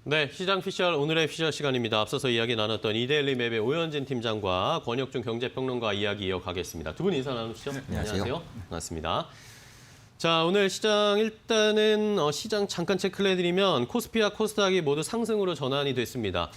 네, 시장 피셜 오늘의 피셜 시간입니다. 앞서서 이야기 나눴던 이데일리 맵의 오현진 팀장과 권혁중 경제평론가 이야기 이어가겠습니다. 두 분 인사 나누시죠? 네, 안녕하세요. 반갑습니다. 자, 오늘 시장 일단은 시장 잠깐 체크를 해드리면 코스피와 코스닥이 모두 상승으로 전환이 됐습니다.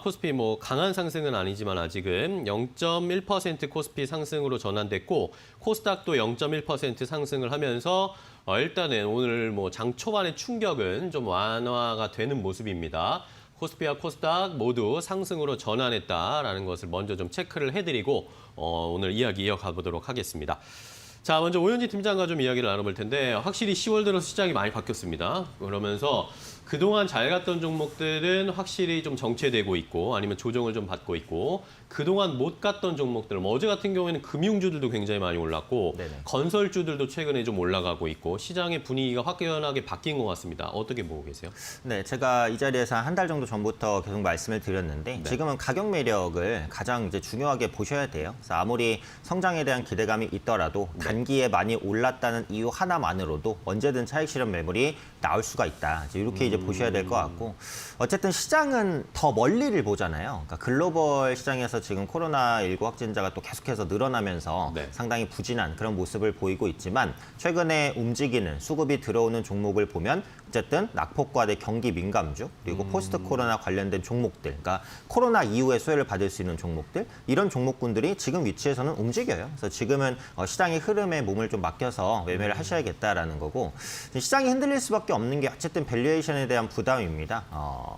코스피 강한 상승은 아니지만 아직은 0.1% 코스피 상승으로 전환됐고 코스닥도 0.1% 상승을 하면서 일단은 오늘 장 초반의 충격은 좀 완화가 되는 모습입니다. 코스피와 코스닥 모두 상승으로 전환했다라는 것을 먼저 좀 체크를 해드리고 오늘 이야기 이어가 보도록 하겠습니다. 자, 먼저 오현진 팀장과 좀 이야기를 나눠볼 텐데 확실히 10월 들어서 시장이 많이 바뀌었습니다. 그러면서 그동안 잘 갔던 종목들은 확실히 좀 정체되고 있고 아니면 조정을 좀 받고 있고 그동안 못 갔던 종목들, 어제 같은 경우에는 금융주들도 굉장히 많이 올랐고 네네. 건설주들도 최근에 좀 올라가고 있고 시장의 분위기가 확연하게 바뀐 것 같습니다. 어떻게 보고 계세요? 네, 제가 이 자리에서 한 달 정도 전부터 계속 말씀을 드렸는데 지금은 가격 매력을 가장 이제 중요하게 보셔야 돼요. 그래서 아무리 성장에 대한 기대감이 있더라도 단기에 많이 올랐다는 이유 하나만으로도 언제든 차익 실현 매물이 나올 수가 있다. 이렇게 이제 보셔야 될 것 같고 어쨌든 시장은 더 멀리를 보잖아요. 그러니까 글로벌 시장에서 지금 코로나19 확진자가 또 계속해서 늘어나면서 상당히 부진한 그런 모습을 보이고 있지만 최근에 움직이는 수급이 들어오는 종목을 보면 어쨌든 낙폭과대 경기 민감주 그리고 포스트 코로나 관련된 종목들, 그러니까 코로나 이후에 수혜를 받을 수 있는 종목들 이런 종목군들이 지금 위치에서는 움직여요. 그래서 지금은 시장의 흐름에 몸을 좀 맡겨서 매매를 하셔야겠다라는 거고 시장이 흔들릴 수밖에 없는 게 어쨌든 밸류에이션에 대한 부담입니다.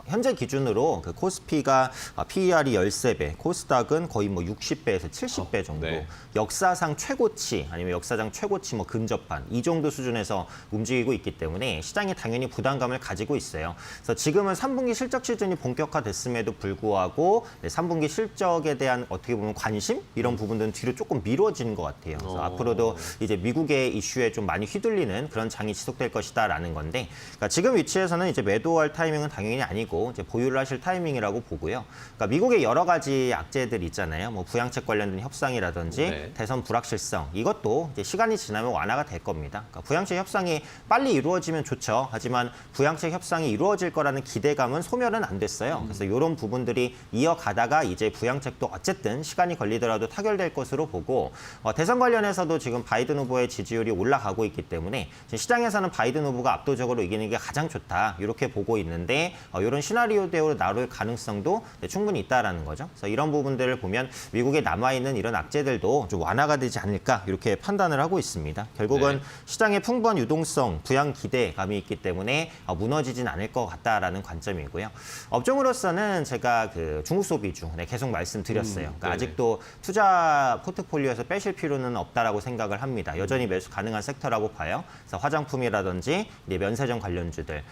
현재 기준으로 그 코스피가 PER이 13배, 코스닥은 거의 60배에서 70배 정도. 역사상 최고치 아니면 역사상 최고치 근접한 이 정도 수준에서 움직이고 있기 때문에 시장이 당연히 부담감을 가지고 있어요. 그래서 지금은 3분기 실적 시즌이 본격화됐음에도 불구하고 3분기 실적에 대한 어떻게 보면 관심 이런 부분들은 뒤로 조금 미뤄진 것 같아요. 그래서 앞으로도 이제 미국의 이슈에 좀 많이 휘둘리는 그런 장이 지속될 것이다라는 건데 그러니까 지금 위치에서는 이제 매도할 타이밍은 당연히 아니고 이제 보유를 하실 타이밍이라고 보고요. 그러니까 미국의 여러 가지 악재들 있잖아요. 부양책 관련된 협상이라든지 대선 불확실성 이것도 이제 시간이 지나면 완화가 될 겁니다. 그러니까 부양책 협상이 빨리 이루어지면 좋죠. 하지만 부양책 협상이 이루어질 거라는 기대감은 소멸은 안 됐어요. 그래서 이런 부분들이 이어가다가 이제 부양책도 어쨌든 시간이 걸리더라도 타결될 것으로 보고 대선 관련해서도 지금 바이든 후보의 지지율이 올라가고 있기 때문에 시장에서는 바이든 후보가 압도적으로 이기는 게 가장 좋다 이렇게 보고 있는데 이런 시나리오대로 나올 가능성도 충분히 있다라는 거죠. 그래서 이런 부분들을 보면 미국에 남아있는 이런 악재들도 좀 완화가 되지 않을까 이렇게 판단을 하고 있습니다. 결국은 시장의 풍부한 유동성, 부양 기대감이 있기 때문에 무너지진 않을 것 같다라는 관점이고요. 업종으로서는 제가 그 중국 소비주 계속 말씀드렸어요. 그러니까 아직도 투자 포트폴리오에서 빼실 필요는 없다라고 생각을 합니다. 여전히 매수 가능한 섹터라고 봐요. 그래서 화장품이라든지 면세점 관련주들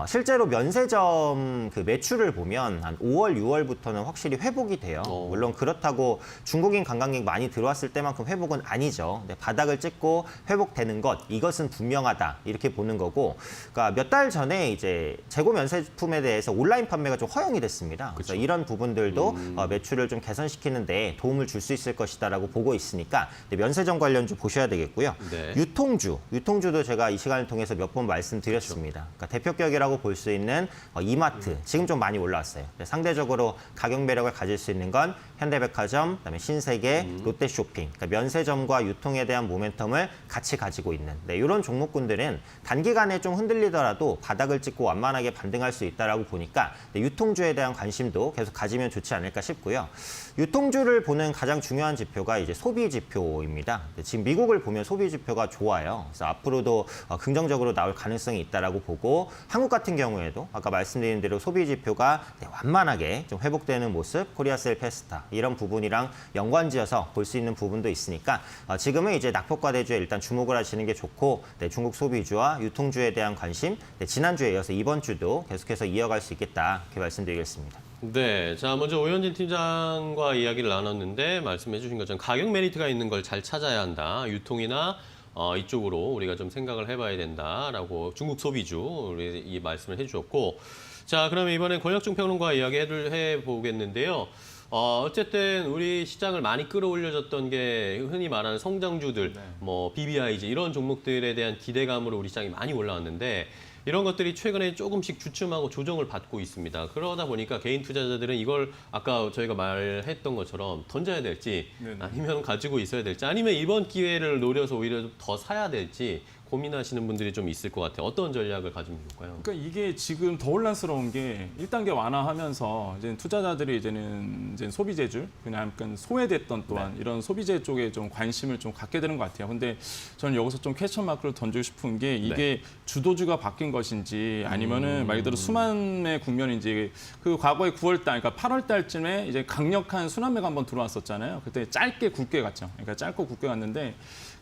실제로 면세점 그 매출을 보면 한 5월, 6월부터는 확실히 회복이 돼요. 물론 그렇다고 중국인 관광객 많이 들어왔을 때만큼 회복은 아니죠. 근데 바닥을 찍고 회복되는 것 이것은 분명하다 이렇게 보는 거고 그러니까 몇 달 전에 이제 재고 면세품에 대해서 온라인 판매가 좀 허용이 됐습니다. 그래서 이런 부분들도 매출을 좀 개선시키는 데 도움을 줄 수 있을 것이다라고 보고 있으니까 면세점 관련주 보셔야 되겠고요. 유통주도 제가 이 시간을 통해서 몇 번 말씀드렸습니다. 그러니까 대표격이라고 볼 수 있는 이마트 지금 좀 많이 올라왔어요. 상대적으로 가격 매력을 가질 수 있는 건 현대백화점, 그다음에 신세계, 롯데쇼핑, 그러니까 면세점과 유통에 대한 모멘텀을 같이 가지고 있는 이런 종목군들은 단기간에 좀 흔들리더라도 바닥을 찍고 완만하게 반등할 수 있다라고 보니까 유통주에 대한 관심도 계속 가지면 좋지 않을까 싶고요. 유통주를 보는 가장 중요한 지표가 이제 소비 지표입니다. 지금 미국을 보면 소비 지표가 좋아요. 그래서 앞으로도 긍정적으로 나올 가능성이 있다라고 보고 한국 같은 경우에도 아까 말씀드린 대로 소비 지표가 완만하게 좀 회복되는 모습, 코리아셀 페스타 이런 부분이랑 연관지어서 볼 수 있는 부분도 있으니까 지금은 이제 낙폭과대주에 일단 주목을 하시는 게 좋고 중국 소비주와 유통주에 대한 관심 지난주에 이어서 이번 주도 계속해서 이어갈 수 있겠다 이렇게 말씀드리겠습니다. 네, 자 먼저 오현진 팀장과 이야기를 나눴는데 말씀해 주신 것처럼 가격 메리트가 있는 걸 잘 찾아야 한다. 유통이나 이쪽으로 우리가 좀 생각을 해봐야 된다라고 중국 소비주 우리 이 말씀을 해주셨고 자 그러면 이번엔 권혁중 평론가 이야기를 해보겠는데요. 어쨌든 우리 시장을 많이 끌어올려줬던 게 흔히 말하는 성장주들, BBIG 이런 종목들에 대한 기대감으로 우리 시장이 많이 올라왔는데 이런 것들이 최근에 조금씩 주춤하고 조정을 받고 있습니다. 그러다 보니까 개인 투자자들은 이걸 아까 저희가 말했던 것처럼 던져야 될지 네네. 아니면 가지고 있어야 될지 아니면 이번 기회를 노려서 오히려 더 사야 될지 고민하시는 분들이 좀 있을 것 같아요. 어떤 전략을 가지면 좋을까요? 그러니까 이게 지금 더 혼란스러운 게 1단계 완화하면서 이제 투자자들이 이제 소비재주, 그냥 약간 소외됐던 또한 이런 소비재 쪽에 좀 관심을 좀 갖게 되는 것 같아요. 근데 저는 여기서 좀 퀘스천 마크를 던지고 싶은 게 이게 주도주가 바뀐 것인지 아니면은 말 그대로 수만매 국면인지 그 과거에 9월 달, 그러니까 8월 달쯤에 이제 강력한 순환매가 한번 들어왔었잖아요. 그때 짧게 굵게 갔죠. 그러니까 짧고 굵게 갔는데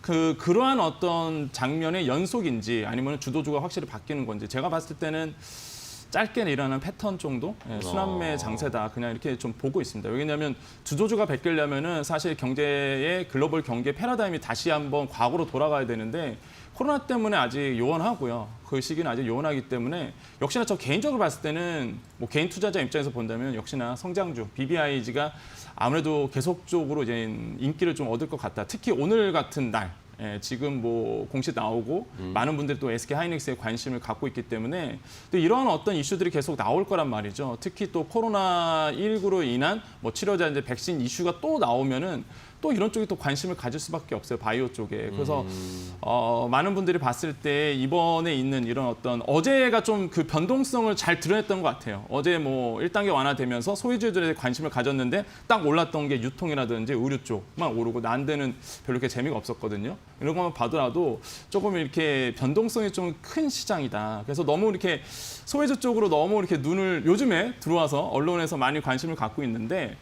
그러한 어떤 장면의 연속인지 아니면 주도주가 확실히 바뀌는 건지 제가 봤을 때는 짧게 일어나는 패턴 정도 순환매 장세다 그냥 이렇게 좀 보고 있습니다. 왜냐하면 주도주가 바뀌려면은 사실 경제의 글로벌 경제 패러다임이 다시 한번 과거로 돌아가야 되는데 코로나 때문에 아직 요원하고요. 그 시기는 아직 요원하기 때문에 역시나 저 개인적으로 봤을 때는 뭐 개인 투자자 입장에서 본다면 역시나 성장주 BBIG가 아무래도 계속적으로 이제 인기를 좀 얻을 것 같다. 특히 오늘 같은 날. 지금 뭐 공시 나오고 많은 분들이 또 SK 하이닉스에 관심을 갖고 있기 때문에 또 이러한 어떤 이슈들이 계속 나올 거란 말이죠. 특히 또 코로나19로 인한 뭐 치료자 이제 백신 이슈가 또 나오면은 또 이런 쪽에 또 관심을 가질 수밖에 없어요. 바이오 쪽에. 그래서 많은 분들이 봤을 때 이번에 있는 이런 어떤 어제가 좀 그 변동성을 잘 드러냈던 것 같아요. 어제 뭐 1단계 완화되면서 소비주들에 관심을 가졌는데 딱 올랐던 게 유통이라든지 의류 쪽만 오르고 난 데는 별로 이렇게 재미가 없었거든요. 이런 것만 봐더라도 조금 이렇게 변동성이 좀 큰 시장이다. 그래서 너무 이렇게 소비주 쪽으로 너무 이렇게 눈을 요즘에 들어와서 언론에서 많이 관심을 갖고 있는데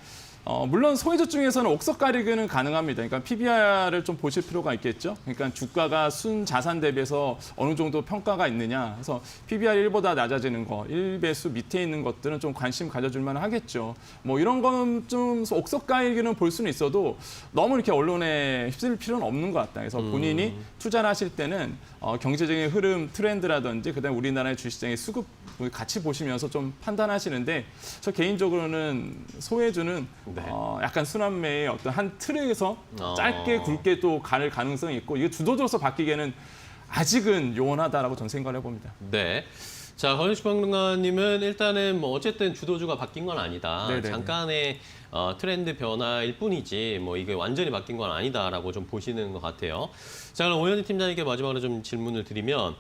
물론 소외주 중에서는 옥석 가리기는 가능합니다. 그러니까 PBR을 좀 보실 필요가 있겠죠. 그러니까 주가가 순 자산 대비해서 어느 정도 평가가 있느냐. 그래서 PBR 1보다 낮아지는 거, 1배수 밑에 있는 것들은 좀 관심 가져줄 만 하겠죠. 뭐 이런 건 좀 옥석 가리기는 볼 수는 있어도 너무 이렇게 언론에 휩쓸릴 필요는 없는 것 같다. 그래서 본인이 투자를 하실 때는 경제적인 흐름, 트렌드라든지 그다음에 우리나라의 주식시장의 수급 같이 보시면서 좀 판단하시는데 저 개인적으로는 소외주는 약간 순환매의 어떤 한 틀에서 짧게 굵게 또 갈 가능성이 있고 이게 주도주로서 바뀌기에는 아직은 요원하다라고 저는 생각을 해봅니다. 네. 자, 권영식 평론가님은 일단은 뭐 어쨌든 주도주가 바뀐 건 아니다. 네네네. 잠깐의 트렌드 변화일 뿐이지 뭐 이게 완전히 바뀐 건 아니다라고 좀 보시는 것 같아요. 자, 그럼 오현진 팀장님께 마지막으로 좀 질문을 드리면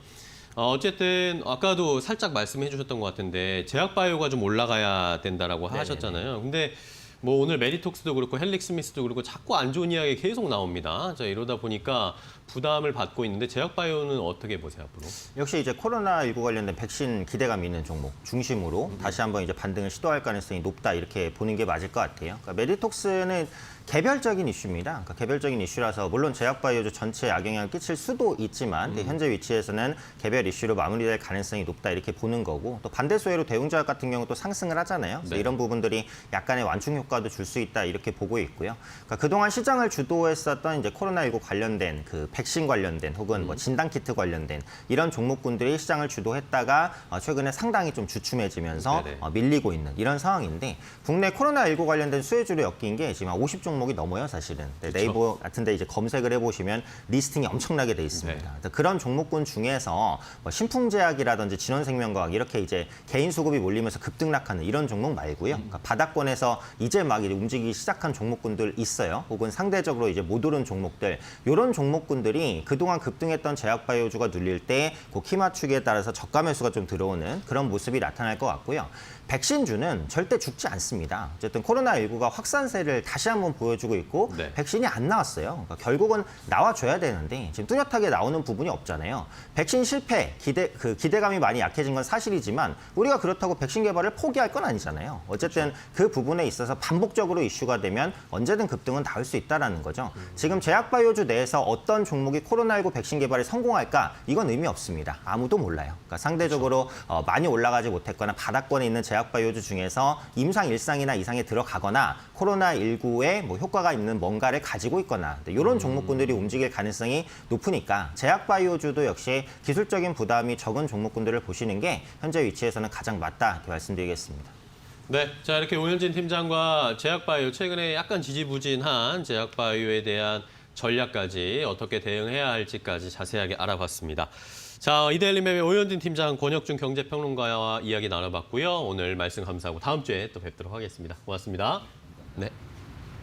어쨌든 아까도 살짝 말씀해 주셨던 것 같은데 제약바이오가 좀 올라가야 된다라고 하셨잖아요. 근데 뭐 오늘 메디톡스도 그렇고 헬릭스미스도 그렇고 자꾸 안 좋은 이야기 계속 나옵니다. 자, 이러다 보니까 부담을 받고 있는데 제약바이오는 어떻게 보세요, 앞으로? 역시 이제 코로나19 관련된 백신 기대감 있는 종목 중심으로 다시 한번 이제 반등을 시도할 가능성이 높다 이렇게 보는 게 맞을 것 같아요. 그러니까 메디톡스는 개별적인 이슈입니다. 그러니까 개별적인 이슈라서 물론 제약바이오주 전체에 악영향을 끼칠 수도 있지만 현재 위치에서는 개별 이슈로 마무리될 가능성이 높다 이렇게 보는 거고 또 반대 소외로 대웅제약 같은 경우 또 상승을 하잖아요. 그래서 이런 부분들이 약간의 완충 효과도 줄 수 있다 이렇게 보고 있고요. 그러니까 그동안 시장을 주도했었던 이제 코로나19 관련된 그 백신 관련된 혹은 뭐 진단키트 관련된 이런 종목군들이 시장을 주도했다가 최근에 상당히 좀 주춤해지면서 밀리고 있는 이런 상황인데 국내 코로나19 관련된 수혜주로 엮인 게 지금 50종목이 넘어요, 사실은. 네이버 같은데 이제 검색을 해보시면 리스팅이 엄청나게 돼 있습니다. 그런 종목군 중에서 뭐 신풍제약이라든지 진원생명과학 이렇게 이제 개인 수급이 몰리면서 급등락하는 이런 종목 말고요. 그러니까 바닥권에서 이제 막 이제 움직이기 시작한 종목군들 있어요. 혹은 상대적으로 이제 못 오른 종목들 이런 종목군들이 그동안 급등했던 제약바이오주가 눌릴 때 그 키 맞추기에 따라서 저가 매수가 좀 들어오는 그런 모습이 나타날 것 같고요. 백신주는 절대 죽지 않습니다. 어쨌든 코로나19가 확산세를 다시 한번 보여주고 있고 백신이 안 나왔어요. 그러니까 결국은 나와줘야 되는데 지금 뚜렷하게 나오는 부분이 없잖아요. 백신 실패, 기대감이 많이 약해진 건 사실이지만 우리가 그렇다고 백신 개발을 포기할 건 아니잖아요. 어쨌든 그 부분에 있어서 반복적으로 이슈가 되면 언제든 급등은 나올 수 있다는 거죠. 지금 제약바이오주 내에서 어떤 종목이 코로나19 백신 개발에 성공할까? 이건 의미 없습니다. 아무도 몰라요. 그러니까 상대적으로 많이 올라가지 못했거나 바닥권에 있는 제약바이오주 중에서 임상 1상이나 이상에 들어가거나 코로나19에 뭐 효과가 있는 뭔가를 가지고 있거나 이런 종목군들이 움직일 가능성이 높으니까 제약바이오주도 역시 기술적인 부담이 적은 종목군들을 보시는 게 현재 위치에서는 가장 맞다 이렇게 말씀드리겠습니다. 네, 자 이렇게 오현진 팀장과 제약바이오 최근에 약간 지지부진한 제약바이오에 대한 전략까지 어떻게 대응해야 할지까지 자세하게 알아봤습니다. 자, 이데일리맵의 오현진 팀장, 권혁준 경제평론가와 이야기 나눠봤고요. 오늘 말씀 감사하고 다음 주에 또 뵙도록 하겠습니다. 고맙습니다. 네.